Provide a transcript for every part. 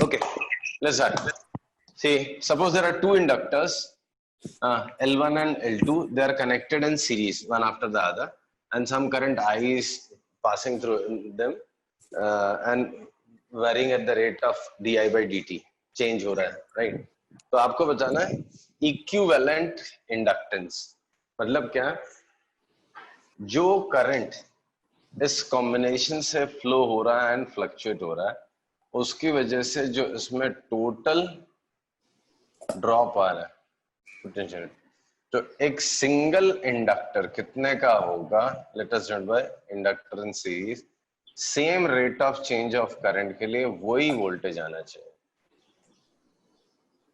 Okay, let's start. See, suppose there are two inductors, L1 and L2. They are connected in series, one after the other, and some current I is passing through them and varying at the rate of di by dt. Change हो रहा है, right? तो आपको बताना है equivalent inductance. मतलब क्या? जो करंट इस कॉम्बिनेशन से फ्लो हो रहा है एंड फ्लक्चुएट हो रहा है, उसकी वजह से जो इसमें टोटल ड्रॉप आ रहा है पोटेंशियल, तो एक सिंगल इंडक्टर कितने का होगा, let us denote by inductor in series, same rate of change of current के लिए वही वोल्टेज आना चाहिए,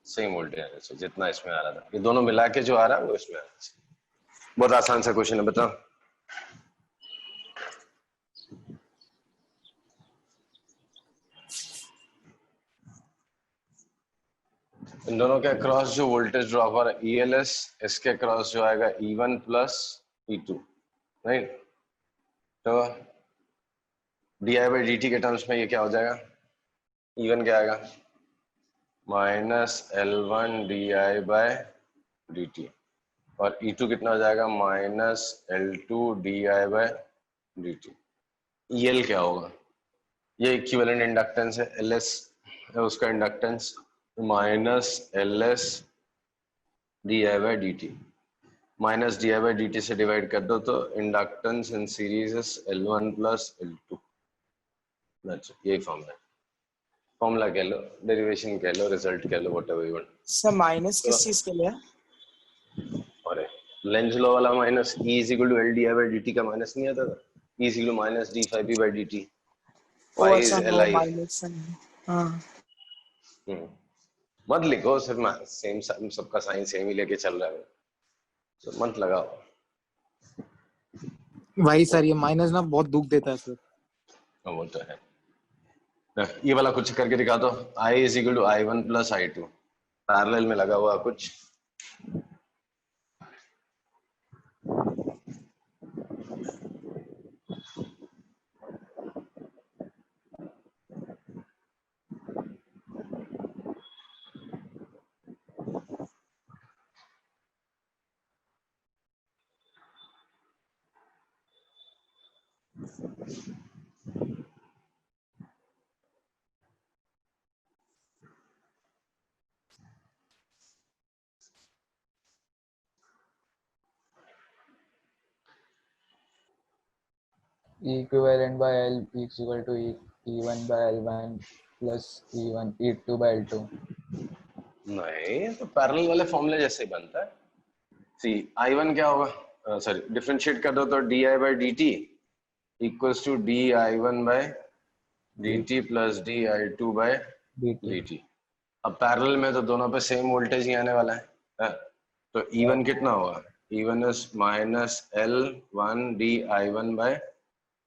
सेम वोल्टेज आना चाहिए जितना इसमें आ रहा था। ये दोनों मिला के जो आ रहा है वो इसमें आना चाहिए। बहुत आसान सा क्वेश्चन है, बताओ। इन दोनों के अक्रॉस जो वोल्टेज ड्रॉप आ रहा है ELS, इसके अक्रॉस जो आएगा E1 प्लस E2, राइट? तो di by dt के टर्म्स में ये क्या हो जाएगा, E1 क्या आएगा, minus L1 di by dt, और E2 कितना हो जाएगा, minus L2 di by dt। EL क्या होगा, ये इक्विवेलेंट इंडक्टेंस है, LS है उसका inductance, minus LS di by dt, minus di by dt से डिवाइड कर दो तो inductance in series is L1 plus L2। यही फॉर्मूला है, फॉर्मूला कह लो, डेरिवेशन कह लो, रिजल्ट कह लो, whatever you want. Sir minus किस चीज के लिए? अरे लेंज लॉ वाला minus, E is equal to L di by dt का माइनस नहीं आता था, E is equal to minus d phi b by dt, y is Li। Minus. हाँ मत लिखो, सिर्फ सेम सबका साइन सेम ही लेके चल रहा है, तो मत लगाओ भाई सर, ये माइनस ना बहुत दुख देता है सर। वो तो है। ये वाला कुछ करके दिखा दो, I is equal to I1 plus I2, parallel में लगा हुआ कुछ। equivalent by L is equal to E1 by L1 plus E2 by L2। नहीं, तो पैरेलल वाले फॉर्मूले जैसे ही बनता है। सी I1 क्या होगा, सॉरी डिफरेंशिएट कर दो तो di by dt equals to di1 by dt plus di2 by dt। अब पैरेलल में तो दोनों पे सेम वोल्टेज ही आने वाला है, तो E1 कितना होगा, E1 is minus L1 di1 by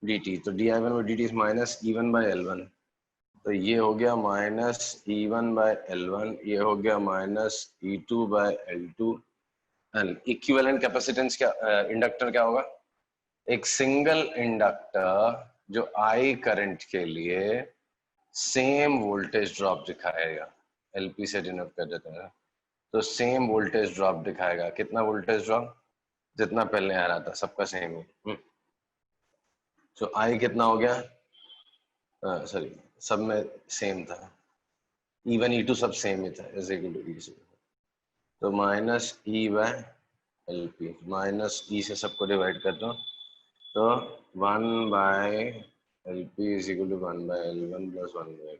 dt, तो di1 by dt is minus E1 by L1, तो ये हो गया माइनस E1 बाय L1, ये हो गया minus E2 by L2। And equivalent capacitance क्या, इंडक्टर क्या होगा, एक सिंगल इंडक्टर जो I करंट के लिए सेम वोल्टेज ड्रॉप दिखाएगा, LP से डिनोट कर देते हैं, तो सेम वोल्टेज ड्रॉप दिखाएगा। कितना वोल्टेज ड्रॉप, जितना पहले आ रहा था सबका सेम है। तो I कितना हो गया, सॉरी सब में सेम था, E1 E2 सब सेम ही था, इज इक्वल टू E, तो minus E by LP, minus E से सबको डिवाइड कर दो तो 1 by LP is equal to 1 by L1 plus 1 by.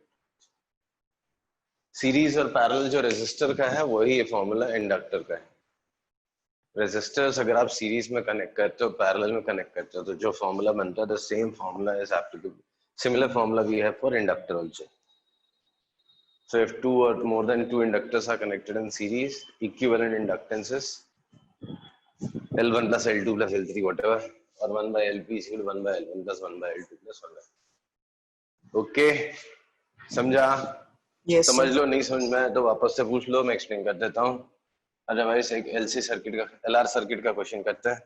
Series और पैरेलल जो रेजिस्टर का है वही ये फॉर्मूला इंडक्टर का है। रेजिस्टर्स अगर आप सीरीज में कनेक्ट करते हो, पैरेलल में कनेक्ट करते हो, तो जो फॉर्मूला बनता है the same formula is applicable, similar formula we have for inductor also. So if two or more than two inductors are connected in series, equivalent inductance is L1 plus L2 plus L3 whatever, or 1 by LP is equal to 1 by L1 plus 1 by L2 plus 1 by। Okay, समझा? yes, समझ sir. लो, नहीं समझ में आया तो वापस से पूछ लो, मैं एक्सप्लेन कर देता हूँ। अदरवाइज एक LC सर्किट का, LR सर्किट का क्वेश्चन करते हैं।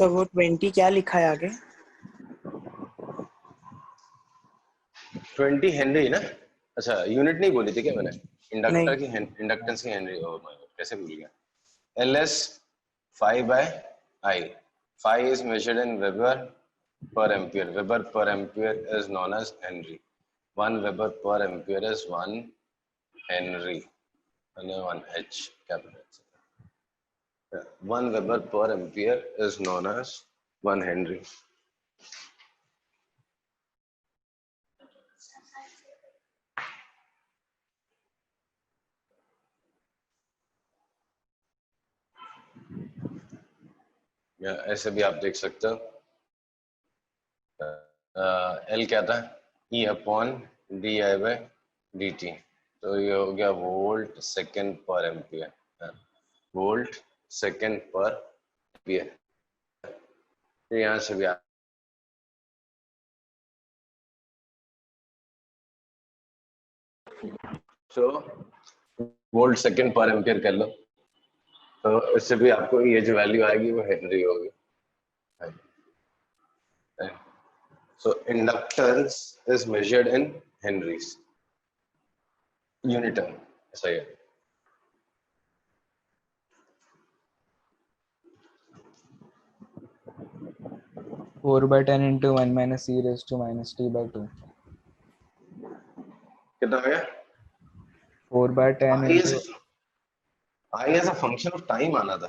सर वो 20 क्या लिखा है आगे? 20 हेनरी ना? अच्छा, यूनिट नहीं बोली थी क्या मैंने? नहीं। इंडक्टर की इंडक्टेंस की हेनरी, ओ माय गॉड, कैसे भूल गया। ls 5 by I, 5 is measured in Weber per ampere. Weber per ampere is known as Henry. 1 Weber per ampere is 1 Henry, and 1 H capital. 1 Weber per ampere is known as 1 Henry. या ऐसे भी आप देख सकते हो, L क्या था, ई upon D I by D T, तो ये हो गया वोल्ट सेकेंड पर एम्पियर, वोल्ट सेकेंड पर एम्पियर। तो यहाँ से भी आप तो वोल्ट सेकेंड पर एम्पियर कर लो, तो इससे भी आपको ये जो वैल्यू आएगी वो हेनरी होगी। So inductance is measured in Henrys, unit term, ऐसा ही है। 4/10 into 1 minus e raised to minus t by 2. कितना आ गया? 4/10 into I as a function of time आना था,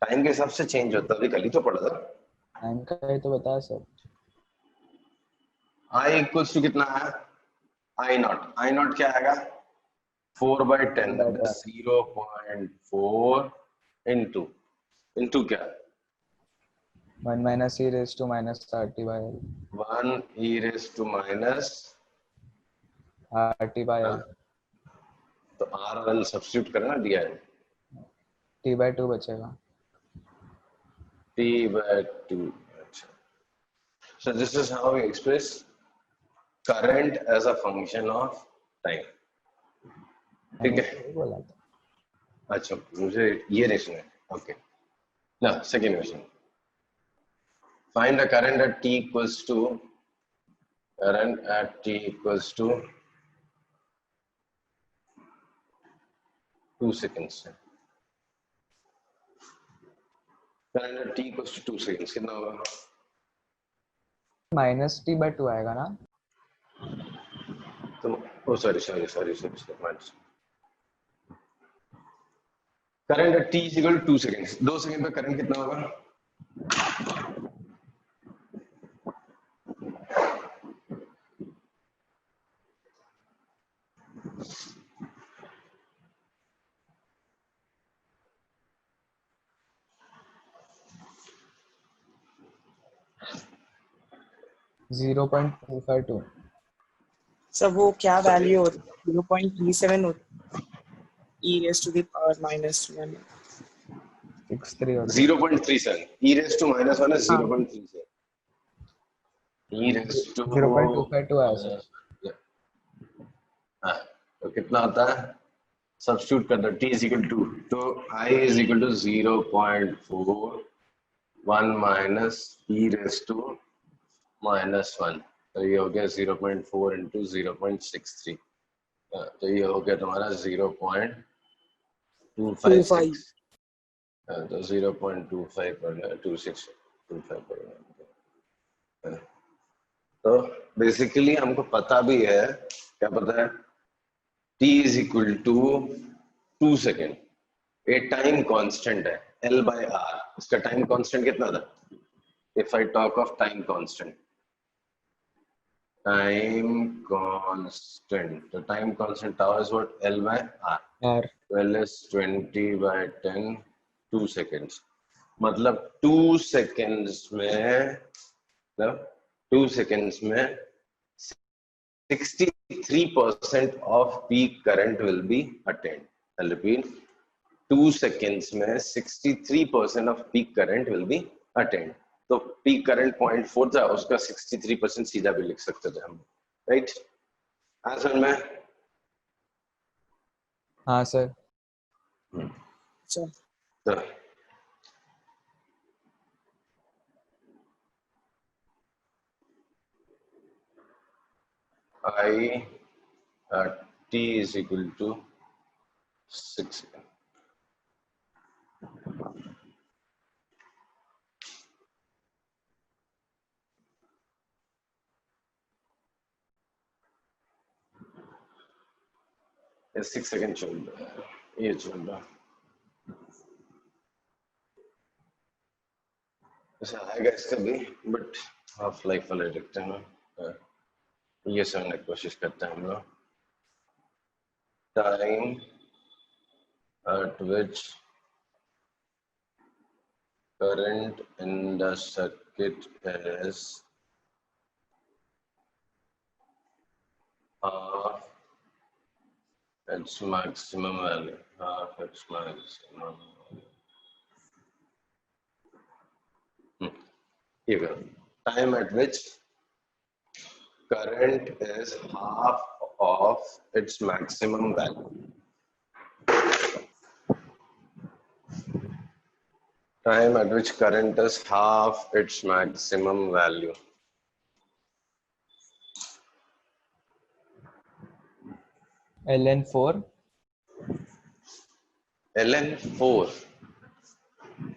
टाइम के हिसाब से चेंज होता, अभी कल ही तो पढ़ा था। टाइम का है तो बता सर। आई इक्वल्स टू कितना है, आई नॉट क्या आएगा, 4/10, 0.4 इंटू क्या, 1 minus e raised to minus RT by L. 1 e raised to minus RT by L. तो आर एल सब्स्टिट्यूट करना, दिया है T by 2 बचेगा। t/2। अच्छा, so this is how we express current as a function of time, ठीक मैंने है। तो बोला था। अच्छा, मुझे ये नहीं सुना, ओके ना। Second question, find the current at t equals to 2 seconds, current at t equals to 2 seconds कितना होगा? माइनस t by 2 आएगा ना? तो oh sorry, current at t is equal to 2 seconds, 2 second पे करंट कितना होगा? Sir वो क्या Sorry, वैल्यू होती है? 0.37 होती है, e raised to the power minus 1। 0.63 होता है। 0.37, e raised to minus 1 is 0.37, e raised to 0.252 आया सर। हाँ, तो कितना होता है, सब्स्टिट्यूट कर दो, t is equal to, तो I is equal to 0.41 minus e raised to minus 1, तो ये हो गया 0.4 into 0.63, तो ये हो गया तुम्हारा 0.256, तो 0.25 पर 2625 पर। तो बेसिकली हमको पता भी है, क्या पता है, t is equal to 2 second, ये टाइम कांस्टेंट है L by R, इसका टाइम कांस्टेंट कितना था? If I talk of time constant, the time constant tau is what, L by R, R. L is 20/10, 2 seconds, मतलब 2 seconds में 63% of peak current will be attained. I'll repeat, 2 seconds में 63% of peak current will be attained. तो peak current 0.4 था, उसका 63% सीधा भी लिख सकते थे हम, राइट? आंसर में हाँ सर। तो I t is equal to 6 seconds. ये 6 सेकंड चल रहा है, ये चल रहा है, ऐसा आएगा इसका भी, बट हाफ लाइफ वाले देखते हैं ना, ये समझने की कोशिश करते हैं हम लोग. Time at which current in the circuit is half its maximum value, half its maximum value. Here we go. Time at which current is half of its maximum value. Time at which current is half its maximum value. ln4 ln4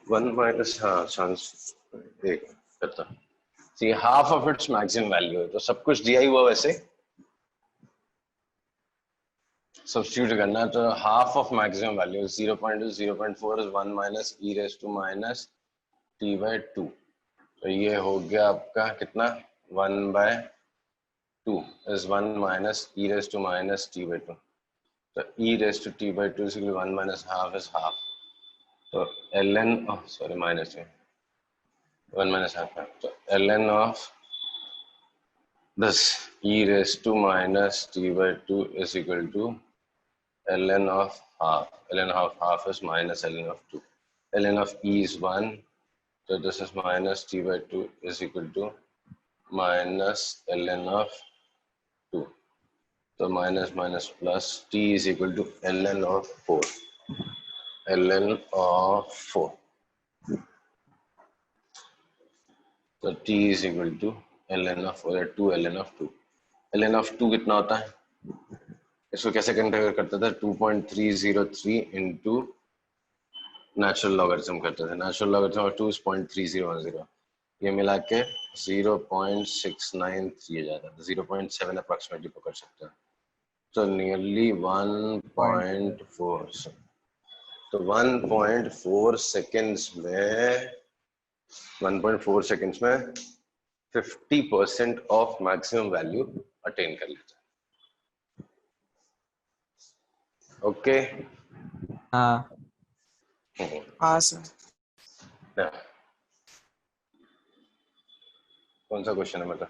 1 minus chance एक करता, see half of its maximum value है, तो सब कुछ दिया ही हुआ वैसे substitute करना है, तो half of maximum value 0.04 is 1 minus e raised to minus t by 2, तो ये हो गया आपका कितना 1 by 2 is 1 minus e raised to minus t by 2, so e raised to t by 2 is equal to 1 minus half is half, so ln minus 1 minus half, so ln of this e raised to minus t by 2 is equal to ln of half. Ln of half is minus ln of 2. Ln of e is 1, so this is minus t by 2 is equal to minus ln of 2. So minus minus plus t is equal to ln of 4. ln of 4. So t is equal to ln of 4 2 ln of 2. ln of 2 कितना होता है? इसको कैसे compare करते थे? 2.303 into natural logarithm करते थे. Natural logarithm of 2 is 0.3010. ये मिला के 0.693 आ जाता है. 0.7 अप्रोक्सीमेटली पकड़ सकते हैं. तो नियरली 1.4. तो 1.4 सेकेंड्स में 50% ऑफ मैक्सिमम वैल्यू अटेन कर लेता है. ओके. हाँ सर. कौन सा क्वेश्चन है मतलब?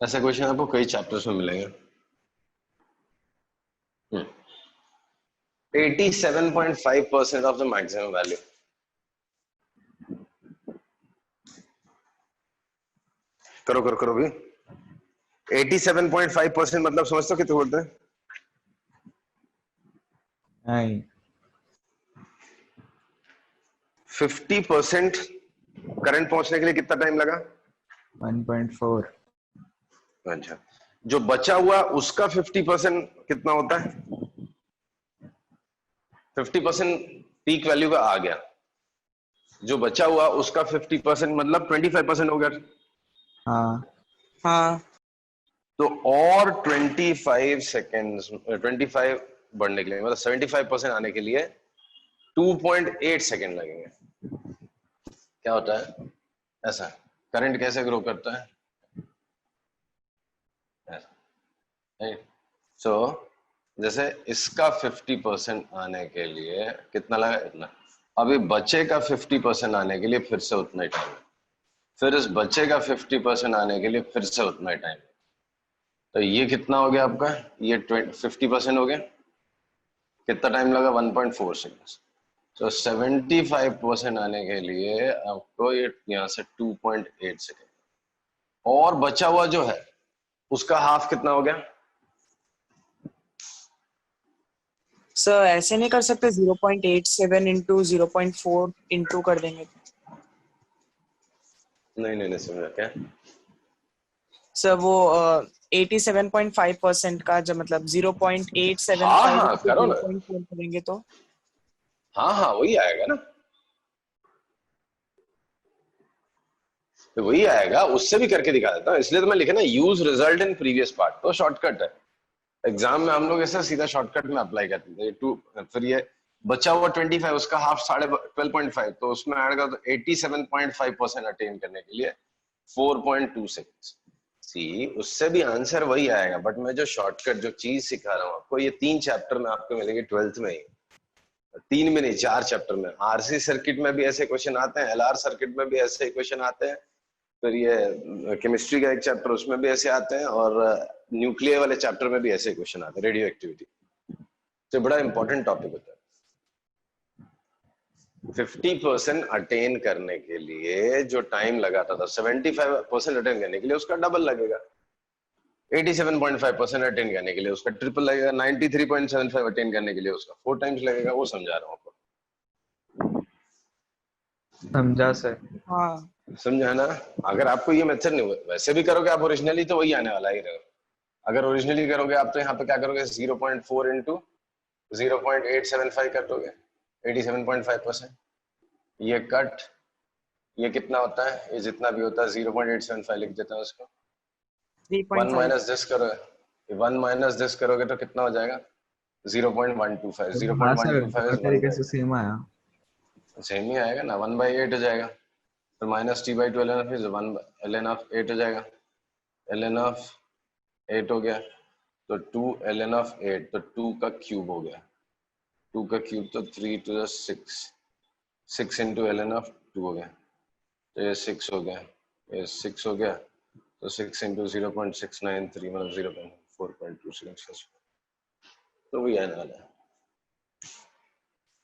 ऐसा क्वेश्चन आपको कई चैप्टर्स में मिलेंगे. 87.5% ऑफ द मैक्सिमम वैल्यू. करो भी. 87.5% मतलब समझते हो कितने बोलते हैं? नहीं. 50% करंट पहुंचने के लिए कितना टाइम लगा? 1.4. अच्छा, जो बचा हुआ उसका 50% कितना होता है? 50% पीक वैल्यू का आ गया, जो बचा हुआ उसका 50% मतलब 25% हो गया. हाँ. तो और 25 सेकेंड्स 25 बढ़ने के लिए मतलब 75% आने के लिए 2.8 सेकेंड लगेंगे. क्या होता है ऐसा? करंट कैसे ग्रो करता है? ऐसा. राइट। सो जैसे इसका 50% आने के लिए कितना लगा, इतना। अभी बच्चे का 50% आने के लिए फिर से उतना ही टाइम है, फिर इस बच्चे का 50% आने के लिए फिर से उतना ही टाइम। तो ये कितना हो गया आपका, ये 50% हो गया, कितना टाइम लगा, 1.4 सेकेंड्स। तो 75% आने के लिए आपको ये यहाँ से 2.8 सेकेंड, और बचा हुआ जो है उसका हाफ कितना हो गया। सर ऐसे नहीं कर सकते, 0.87 इंटू 0.4 इंटू कर देंगे? नहीं समझा क्या। सर वो 87.5% का जब मतलब 0.875 हाँ इंटू करो ना, 0.4 करेंगे तो हाँ वही आएगा ना, तो वही आएगा, उससे भी करके दिखा देता हूँ, इसलिए तो मैं लिखे ना use result in previous part, तो शॉर्टकट है। एग्जाम में हम लोग ऐसे सीधा शॉर्टकट में अप्लाई करते थे। टू फिर ये बचा हुआ 25, उसका हाफ 12.5, तो उसमें आएगा तो 87.5% अटेन करने के लिए 4.2 सेकेंड्स। सी उससे भी आंसर वही आएगा, बट मैं जो शॉर्टकट जो चीज सिखा रहा हूँ आपको, ये 3 चैप्टर में आपको मिलेंगे 12th में ही, 3 में नहीं 4 चैप्टर में। आरसी सर्किट में भी ऐसे क्वेश्चन आते हैं, एलआर सर्किट में भी ऐसे क्वेश्चन आते हैं, फिर ये केमिस्ट्री का एक चैप्टर उसमें भी ऐसे आते हैं, और न्यूक्लियर वाले चैप्टर में भी ऐसे क्वेश्चन आते हैं, रेडियो एक्टिविटी। तो बड़ा इंपॉर्टेंट टॉपिक होता है। 50% अटेन करने के लिए जो टाइम लगाता था 75% अटेन करने के लिए उसका डबल लगेगा, 87.5% अटेन करने के लिए उसका ट्रिपल लगेगा, 93.75 अटेन करने के लिए उसका 4 टाइम्स लगेगा। वो समझा रहा हूँ आपको, समझा सर। हाँ समझा ना। अगर आपको ये मेथड नहीं वैसे भी करोगे आप ओरिजिनली, तो वही आने वाला ही रहेगा। अगर ओरिजिनली करोगे आप, तो यहाँ पे क्या करोगे, 0.4 इंटू 0.875 कर दोगे, 87.5%। ये कट, ये कितना होता है, ये जितना भी होता है 0.875 लिख देता है उसको। 1 3.5। माइनस दिस करोगे, 1 माइनस दिस करोगे तो कितना हो जाएगा, 0.125। हाँ सर, 0.125 दोनों इज 1 तरीके बाई, से सेम आया। सेम ही आएगा ना, 1/8 हो जाएगा। तो minus t by 12 n of 1 ln of 8 हो जाएगा, ln ऑफ 8 हो गया, तो 2 ln ऑफ 8, तो 2 का क्यूब हो गया, 2 का क्यूब तो 3 to the 6, 6 into ln of 2 हो गया, तो ये 6 हो गया, ये 6 हो गया, तो 6 इंटू 0.693 मतलब 0.4.2 सेकेंड। तो वही आने वाला है।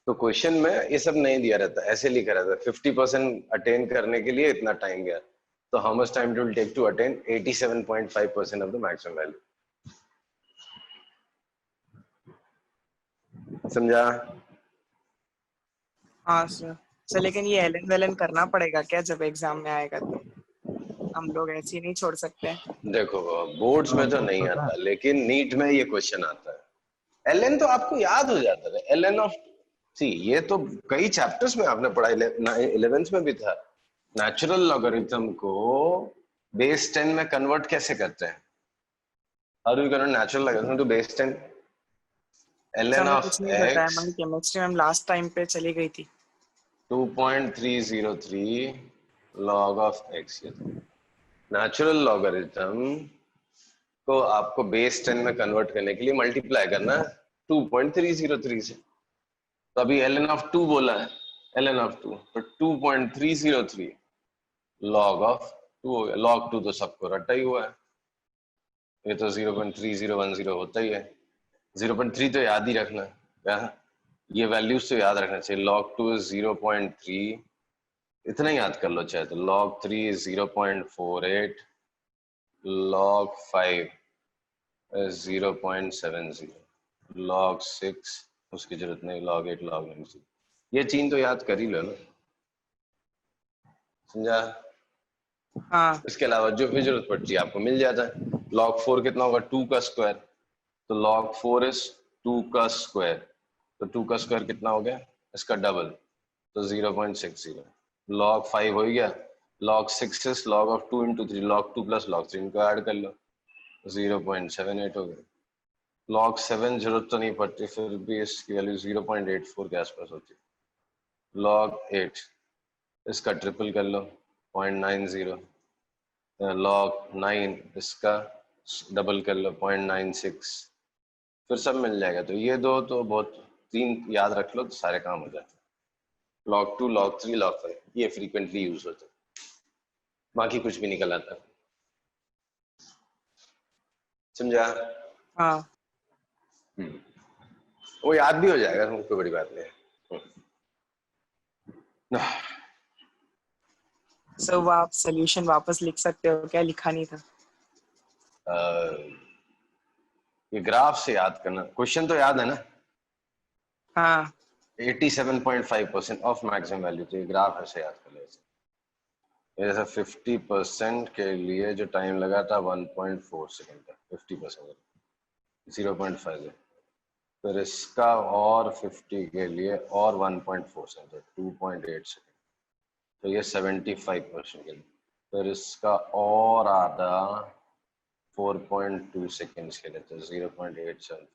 तो क्वेश्चन में ये सब नहीं दिया रहता, ऐसे लिखा रहता है 50% अटेन करने के लिए इतना टाइम गया, तो how much time it will take to attain 87.5% of the maximum value. समझा। हाँ सर। सर लेकिन ये एलन वेलन करना पड़ेगा क्या जब एग्जाम में आएगा? तो हम लोग ऐसे ही नहीं छोड़ सकते। देखो बोर्ड्स में तो वो नहीं पता है। आता, लेकिन नीट में ये क्वेश्चन आता है। एलएन तो आपको याद हो जाता है, एलएन ऑफ, सी ये तो कई चैप्टर्स में आपने पढ़ा, 11th में भी था। नेचुरल लॉगरिथम को बेस 10 में कन्वर्ट कैसे करते हैं, how do you convert natural logarithm to base 10। Sir ln हमें ऑफ कुछ नहीं पता है, x हमारी केमिस्ट्री मैम लास्ट टाइम पे चली गई थी। 2.303 log of x। Natural logarithm को आपको बेस 10 में कन्वर्ट करने के लिए मल्टीप्लाई करना है 2.303 से। तो अभी ln ऑफ 2 बोला है, ln ऑफ 2, तो 2.303 log ऑफ 2 हो गया। log 2 तो सबको रटा ही हुआ है, ये तो 0.3010 होता ही है। 0.3 तो याद ही रखना है, ये वैल्यूज तो याद रखना चाहिए। log 2 इज 0.3, इतना याद कर लो चाहे तो। log 3 is 0.48, log 5 is 0.70, log 6 उसकी जरूरत नहीं, log 8 log 9। ये चीज तो याद कर ही लो ना, समझा। हाँ इसके अलावा जो भी जरूरत पड़ती है आपको मिल जाता है। log 4 कितना होगा, 2 का स्क्वायर, तो log 4 इज 2 का स्क्वायर, तो 2 का स्क्वायर कितना हो गया, इसका डबल, तो 0.60। log 5 हो गया, log 6 is log of 2 into 3, log 2 plus log 3, इनको ऐड कर लो, 0.78 हो गया। log 7 जरूरत तो नहीं पड़ती, फिर भी इसकी वैल्यू 0.84 के आसपास होती है। log 8 इसका ट्रिपल कर लो, 0.90। log 9 इसका डबल कर लो 0.96, फिर सब मिल जाएगा। तो ये दो तो बहुत, 3 याद रख लो तो सारे काम हो जाते हैं। log 2, log 3, log 5 ये फ्रीक्वेंटली यूज होते हैं, बाकी कुछ भी निकल आता है। समझा? हाँ वो याद भी हो जाएगा, कोई बड़ी बात नहीं है। सो वो आप सोल्यूशन वापस लिख सकते हो क्या? लिखा नहीं था। ये ग्राफ से याद करना, क्वेश्चन तो याद है ना? हाँ 87.5% ऑफ मैक्सिमम वैल्यू, तो ये ग्राफ ऐसे याद कर लो। जैसा 50% के लिए जो टाइम लगा था 1.4 सेकेंड था, 50% 0.5 है। फिर इसका और 50 के लिए और 1.4 सेकेंड, 2.8 सेकेंड, तो ये 75% के लिए। फिर इसका और आधा 4.2 सेकेंड्स के लिए, तो 0.87